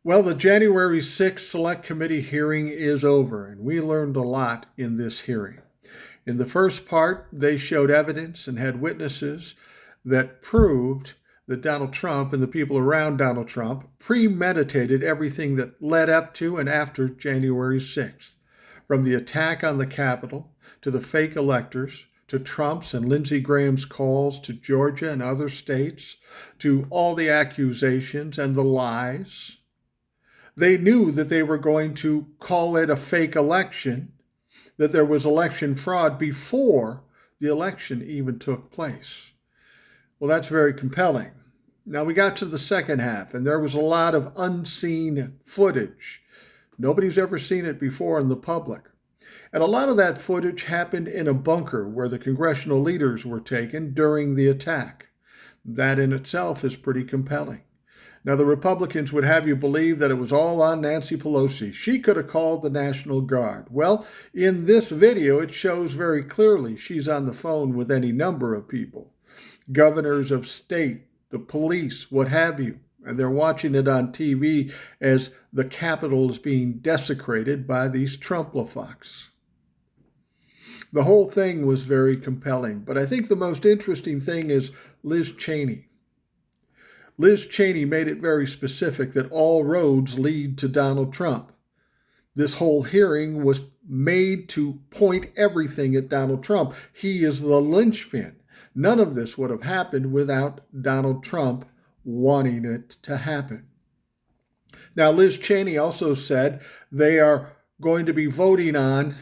Well, the January 6th Select Committee hearing is over, and we learned a lot in this hearing. In the first part, they showed evidence and had witnesses that proved that Donald Trump and the people around Donald Trump premeditated everything that led up to and after January 6th, from the attack on the Capitol to the fake electors, to Trump's and Lindsey Graham's calls to Georgia and other states, to all the accusations and the lies. They knew that they were going to call it a fake election, that there was election fraud before the election even took place. Well, that's very compelling. Now we got to the second half, and there was a lot of unseen footage. Nobody's ever seen it before in the public. And a lot of that footage happened in a bunker where the congressional leaders were taken during the attack. That in itself is pretty compelling. Now, the Republicans would have you believe that it was all on Nancy Pelosi. She could have called the National Guard. Well, in this video, it shows very clearly she's on the phone with any number of people. Governors of state, the police, what have you. And they're watching it on TV as the Capitol is being desecrated by these Trump-la-fox. The whole thing was very compelling. But I think the most interesting thing is Liz Cheney. Liz Cheney made it very specific that all roads lead to Donald Trump. This whole hearing was made to point everything at Donald Trump. He is the linchpin. None of this would have happened without Donald Trump wanting it to happen. Now, Liz Cheney also said they are going to be voting on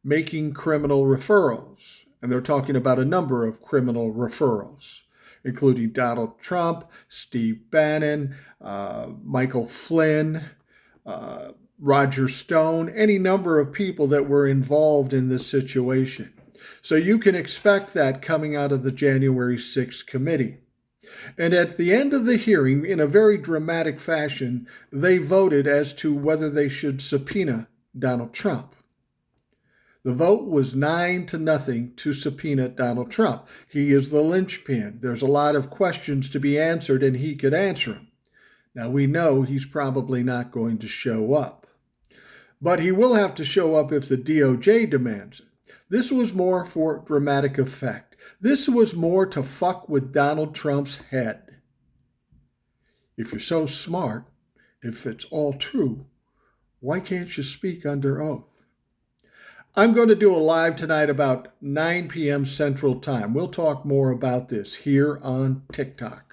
making criminal referrals. And they're talking about a number of criminal referrals, including Donald Trump, Steve Bannon, Michael Flynn, Roger Stone, any number of people that were involved in this situation. So you can expect that coming out of the January 6th committee. And at the end of the hearing, in a very dramatic fashion, they voted as to whether they should subpoena Donald Trump. The vote was 9-0 to subpoena Donald Trump. He is the linchpin. There's a lot of questions to be answered, and he could answer them. Now, we know he's probably not going to show up. But he will have to show up if the DOJ demands it. This was more for dramatic effect. This was more to fuck with Donald Trump's head. If you're so smart, if it's all true, why can't you speak under oath? I'm going to do a live tonight about 9 p.m. Central Time. We'll talk more about this here on TikTok.